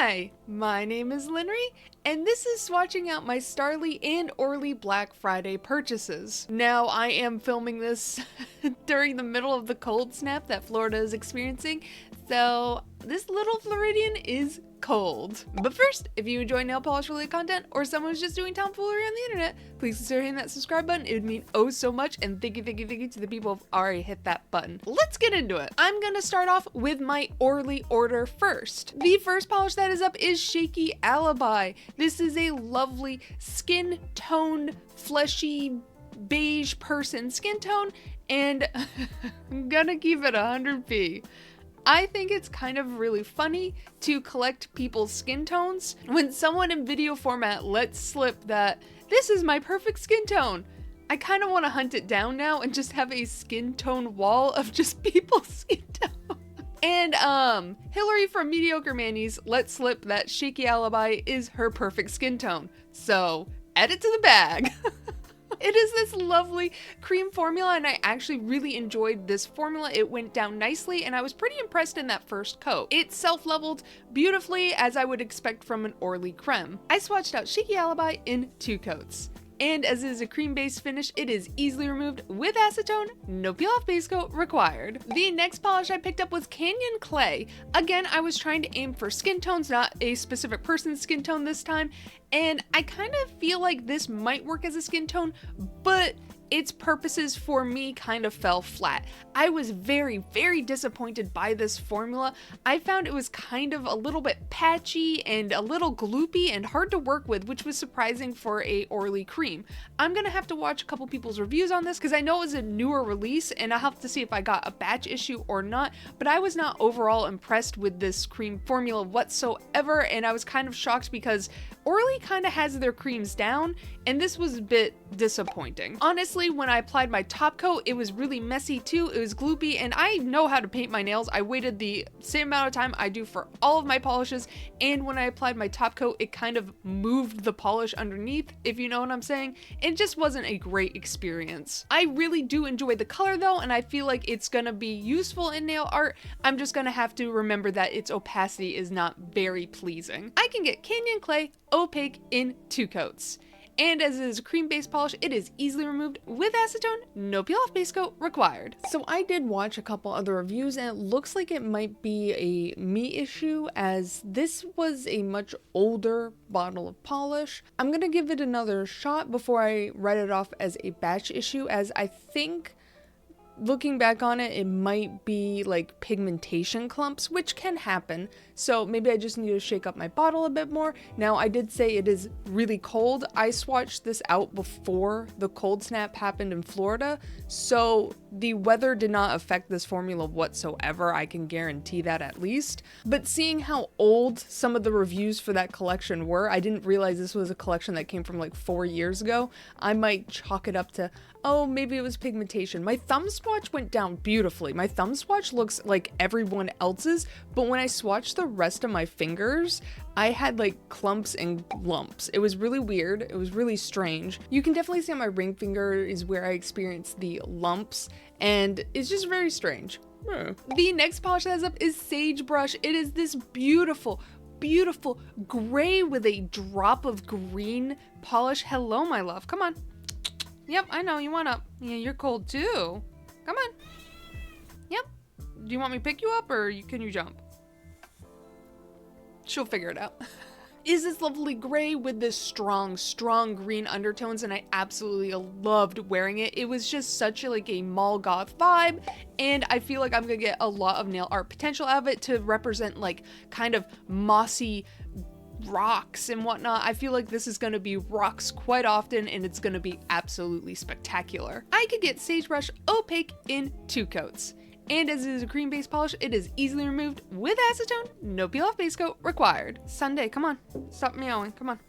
Hi, my name is Linry, and this is swatching out my Starrily and Orly Black Friday purchases. Now, I am filming this during the middle of the cold snap that Florida is experiencing, so this little Floridian is cold. But first, if you enjoy nail polish related content or someone who's just doing tomfoolery on the internet, please consider hitting that subscribe button. It would mean oh so much, and thank you to the people who've already hit that button. Let's get into it. I'm gonna start off with my Orly order first. The first polish that is up is Shaky Alibi. This is a lovely skin toned, fleshy, beige person skin tone, and I'm gonna give it 100p. I think it's kind of really funny to collect people's skin tones. When someone in video format lets slip that this is my perfect skin tone, I kind of want to hunt it down now and just have a skin tone wall of just people's skin tone. And Hillary from Mediocre Manny's let slip that Shaky Alibi is her perfect skin tone. So add it to the bag. It is this lovely cream formula, and I actually really enjoyed this formula. It went down nicely, and I was pretty impressed in that first coat. It self-leveled beautifully, as I would expect from an Orly creme. I swatched out Shaky Alibi in 2 coats. And as it is a cream-based finish, it is easily removed with acetone, no peel-off base coat required. The next polish I picked up was Canon Clay. Again, I was trying to aim for skin tones, not a specific person's skin tone this time, and I kind of feel like this might work as a skin tone, but its purposes for me kind of fell flat. I was very disappointed by this formula. I found it was kind of a little bit patchy and a little gloopy and hard to work with, which was surprising for a Orly cream. I'm gonna have to watch a couple people's reviews on this because I know it was a newer release, and I'll have to see if I got a batch issue or not, but I was not overall impressed with this cream formula whatsoever, and I was kind of shocked because Orly kind of has their creams down, and this was a bit disappointing. Honestly, when I applied my top coat, it was really messy too. It was gloopy, and I know how to paint my nails. I waited the same amount of time I do for all of my polishes, and when I applied my top coat, it kind of moved the polish underneath, if you know what I'm saying. It just wasn't a great experience. I really do enjoy the color though, and I feel like it's gonna be useful in nail art. I'm just gonna have to remember that its opacity is not very pleasing. I can get Canon Clay opaque in 2 coats. And as it is a cream-based polish, it is easily removed with acetone, no peel-off base coat required. So I did watch a couple other reviews, and it looks like it might be a me issue, as this was a much older bottle of polish. I'm gonna give it another shot before I write it off as a batch issue, as I think, looking back on it, it might be like pigmentation clumps, which can happen. So maybe I just need to shake up my bottle a bit more. Now, I did say it is really cold. I swatched this out before the cold snap happened in Florida, so the weather did not affect this formula whatsoever. I can guarantee that at least. But seeing how old some of the reviews for that collection were, I didn't realize this was a collection that came from like 4 years ago. I might chalk it up to, oh, maybe it was pigmentation. My thumb swatch went down beautifully. My thumb swatch looks like everyone else's, but when I swatched the rest of my fingers, I had like clumps and lumps. It was really weird. It was really strange. You can definitely see on my ring finger is where I experienced the lumps, and it's just very strange. The next polish that's up is Sagebrush. It is this beautiful gray with a drop of green polish. Hello, my love. Come on. Yep, I know, you want up. Yeah, you're cold too. Come on. Yep. Do you want me to pick you up, or can you jump? She'll figure it out. Is this lovely gray with this strong green undertones, and I absolutely loved wearing it. It was just such a mall goth vibe, and I feel like I'm gonna get a lot of nail art potential out of it to represent like kind of mossy rocks and whatnot. I feel like this is going to be rocks quite often, and it's going to be absolutely spectacular. I could get Sagebrush opaque in 2 coats. And as it is a cream-based polish, it is easily removed with acetone, no peel-off base coat required. Sunday, come on. Stop meowing, come on.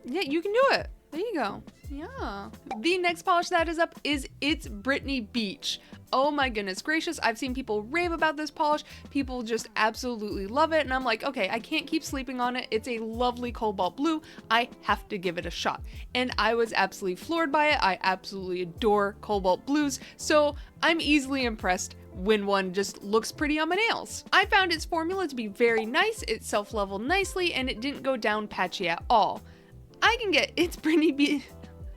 Yeah, you can do it. There you go. Yeah. The next polish that is up is It's Brittney Beach. Oh my goodness gracious, I've seen people rave about this polish. People just absolutely love it, and I'm like, okay, I can't keep sleeping on it. It's a lovely cobalt blue. I have to give it a shot. And I was absolutely floored by it. I absolutely adore cobalt blues, so I'm easily impressed when one just looks pretty on my nails. I found its formula to be very nice, it self-leveled nicely, and it didn't go down patchy at all. I can get its Brittney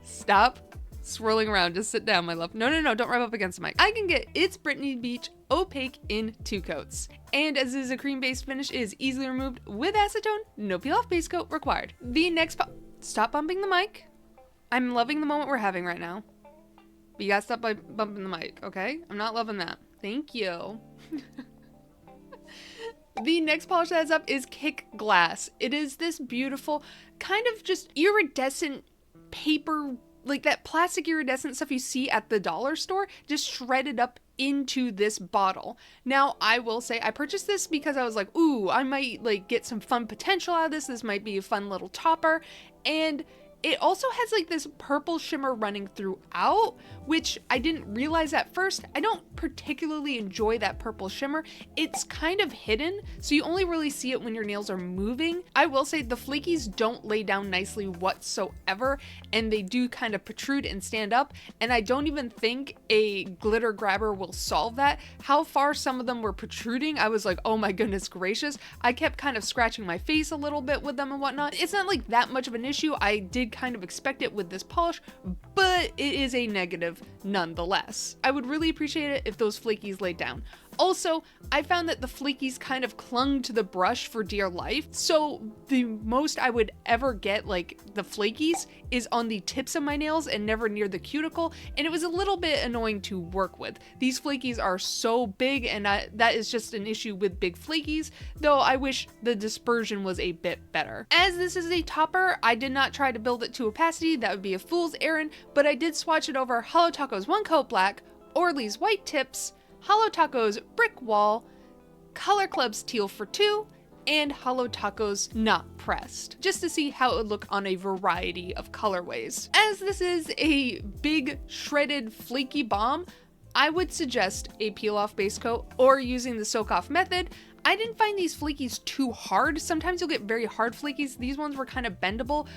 Stop swirling around, just sit down, my love. No, don't rub up against the mic. I can get its Brittney Beach Opaque in 2 coats. And as it is a cream-based finish, it is easily removed with acetone, no peel-off base coat required. The next stop bumping the mic. I'm loving the moment we're having right now. But you gotta stop by bumping the mic, okay? I'm not loving that. Thank you. The next polish that's up is Kick Glass. It is this beautiful, kind of just iridescent paper, like that plastic iridescent stuff you see at the dollar store, just shredded up into this bottle. Now, I will say I purchased this because I was like, ooh, I might like get some fun potential out of this. This might be a fun little topper. And it also has like this purple shimmer running throughout, which I didn't realize at first. I don't particularly enjoy that purple shimmer. It's kind of hidden, so you only really see it when your nails are moving. I will say the flakies don't lay down nicely whatsoever, and they do kind of protrude and stand up, and I don't even think a glitter grabber will solve that. How far some of them were protruding, I was like, oh my goodness gracious. I kept kind of scratching my face a little bit with them and whatnot. It's not like that much of an issue. I did kind of expect it with this polish, but it is a negative nonetheless. I would really appreciate it if those flakies laid down. Also, I found that the flakies kind of clung to the brush for dear life, so the most I would ever get, like the flakies, is on the tips of my nails and never near the cuticle, and it was a little bit annoying to work with. These flakies are so big, and that is just an issue with big flakies, though I wish the dispersion was a bit better. As this is a topper, I did not try to build it to opacity, that would be a fool's errand, but I did swatch it over Holo Taco's 1 Coat Black, Orly's White Tips, Holo Taco's Brick Wall, Color Club's Teal for 2, and Holo Taco's Not Pressed, just to see how it would look on a variety of colorways. As this is a big, shredded, flaky bomb, I would suggest a peel-off base coat or using the soak-off method. I didn't find these flakies too hard. Sometimes you'll get very hard flakies. These ones were kind of bendable,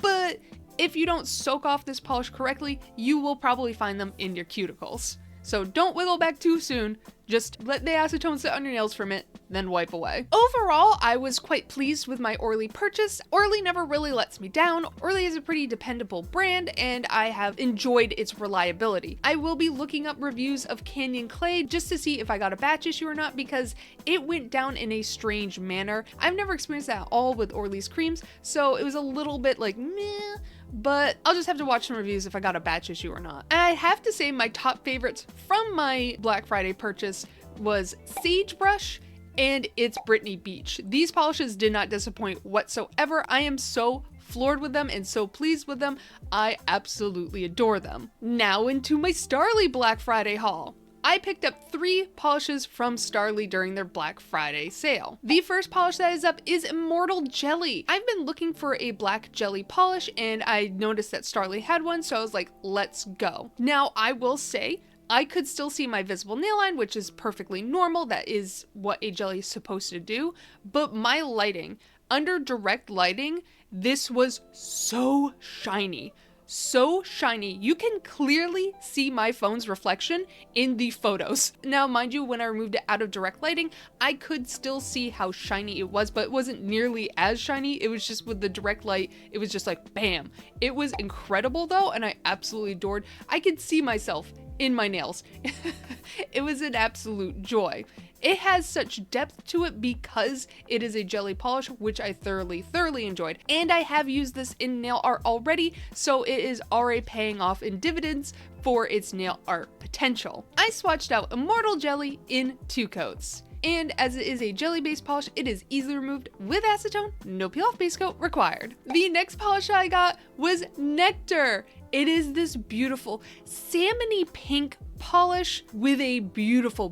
but if you don't soak off this polish correctly, you will probably find them in your cuticles. So don't wiggle back too soon, just let the acetone sit on your nails for a minute, then wipe away. Overall, I was quite pleased with my Orly purchase. Orly never really lets me down. Orly is a pretty dependable brand, and I have enjoyed its reliability. I will be looking up reviews of Canon Clay just to see if I got a batch issue or not, because it went down in a strange manner. I've never experienced that at all with Orly's creams, so it was a little bit like meh, but I'll just have to watch some reviews if I got a batch issue or not. And I have to say my top favorites from my Black Friday purchase was Sagebrush and its Brittney Beach. These polishes did not disappoint whatsoever. I am so floored with them and so pleased with them. I absolutely adore them. Now into my Starrily Black Friday haul. I picked up 3 polishes from Starrily during their Black Friday sale. The first polish that is up is Immortal Jelly. I've been looking for a black jelly polish and I noticed that Starrily had one, so I was like, let's go. Now, I will say, I could still see my visible nail line, which is perfectly normal. That is what a jelly is supposed to do. But my lighting, under direct lighting, this was so shiny. So shiny. You can clearly see my phone's reflection in the photos. Now, mind you, when I removed it out of direct lighting, I could still see how shiny it was, but it wasn't nearly as shiny. It was just with the direct light, it was just like bam. It was incredible though, and I absolutely adored. I could see myself in my nails. It was an absolute joy. It has such depth to it because it is a jelly polish, which I thoroughly enjoyed. And I have used this in nail art already, so it is already paying off in dividends for its nail art potential. I swatched out Immortal Jelly in 2 coats. And as it is a jelly-based polish, it is easily removed with acetone, no peel-off base coat required. The next polish I got was Nectar. It is this beautiful salmony pink polish with a beautiful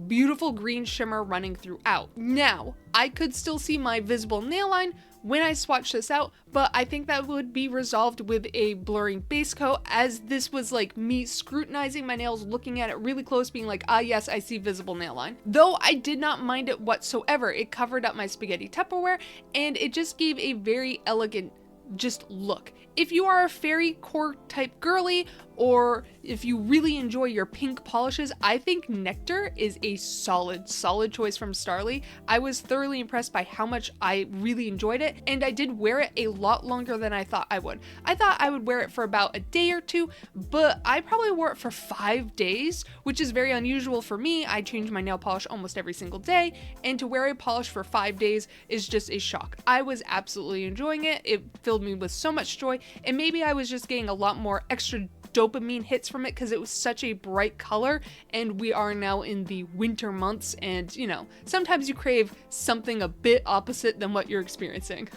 green shimmer running throughout. Now, I could still see my visible nail line when I swatched this out, but I think that would be resolved with a blurring base coat, as this was like me scrutinizing my nails, looking at it really close, being like, ah yes, I see visible nail line. Though I did not mind it whatsoever. It covered up my spaghetti Tupperware, and it just gave a very elegant just look. If you are a fairy core type girly, or if you really enjoy your pink polishes, I think Nectar is a solid choice from Starrily. I was thoroughly impressed by how much I really enjoyed it, and I did wear it a lot longer than I thought I would. I thought I would wear it for about a day or two, but I probably wore it for 5 days, which is very unusual for me. I change my nail polish almost every single day, and to wear a polish for 5 days is just a shock. I was absolutely enjoying it. It filled me with so much joy, and maybe I was just getting a lot more extra dopamine hits from it because it was such a bright color, and we are now in the winter months, and you know, sometimes you crave something a bit opposite than what you're experiencing.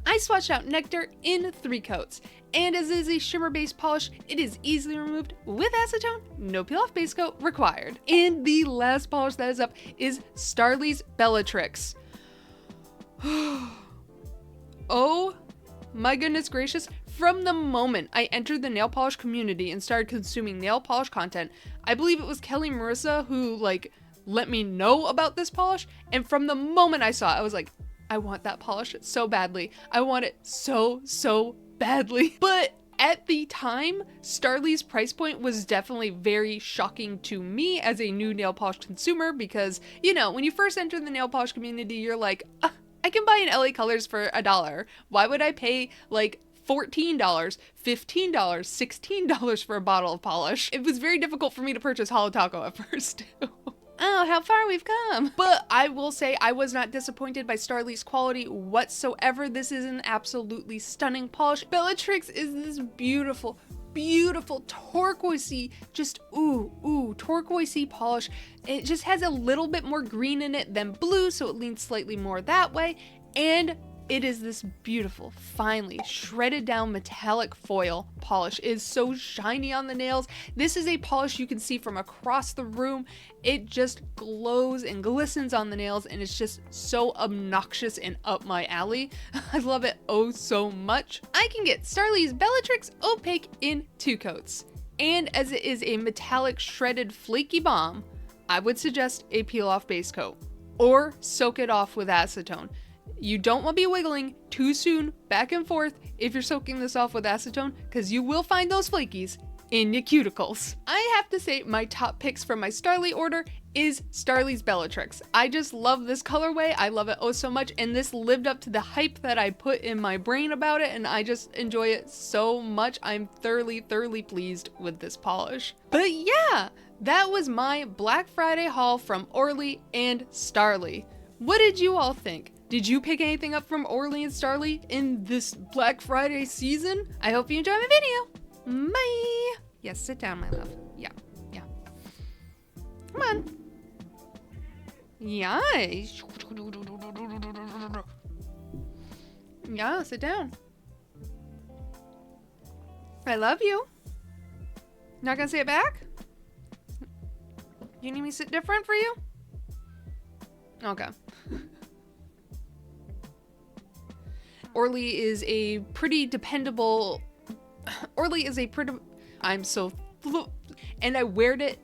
I swatched out Nectar in 3 coats, and as it is a shimmer based polish, it is easily removed with acetone, no peel off base coat required. And the last polish that is up is Starrly's Bellatrix. Oh my goodness gracious. From the moment I entered the nail polish community and started consuming nail polish content, I believe it was Kelly Marissa who let me know about this polish, and from the moment I saw it, I was like, I want that polish so badly. I want it so badly. But at the time, Starrly's price point was definitely very shocking to me as a new nail polish consumer because, you know, when you first enter the nail polish community, you're like, I can buy an LA Colors for $1. Why would I pay $14, $15, $16 for a bottle of polish? It was very difficult for me to purchase Holo Taco at first too. Oh, how far we've come. But I will say I was not disappointed by Starrly's quality whatsoever. This is an absolutely stunning polish. Bellatrix is this beautiful turquoisey, just turquoisey polish. It just has a little bit more green in it than blue, so it leans slightly more that way, and it is this beautiful, finely shredded down metallic foil polish. It is so shiny on the nails. This is a polish you can see from across the room. It just glows and glistens on the nails, and it's just so obnoxious and up my alley. I love it oh so much. I can get Starrly's Bellatrix Opaque in 2 coats. And as it is a metallic shredded flaky bomb, I would suggest a peel off base coat or soak it off with acetone. You don't want to be wiggling too soon back and forth if you're soaking this off with acetone, because you will find those flakies in your cuticles. I have to say my top picks from my Starrily order is Starrly's Bellatrix. I just love this colorway. I love it oh so much, and this lived up to the hype that I put in my brain about it, and I just enjoy it so much. I'm thoroughly pleased with this polish. But yeah, that was my Black Friday haul from Orly and Starrily. What did you all think? Did you pick anything up from Orly and Starrily in this Black Friday season? I hope you enjoyed my video. Bye! Yes, sit down, my love. Yeah. Come on. Yeah. Yeah, sit down. I love you. Not gonna say it back? You need me to sit different for you? Okay. Orly is a pretty dependable... I'm so... And I weared it...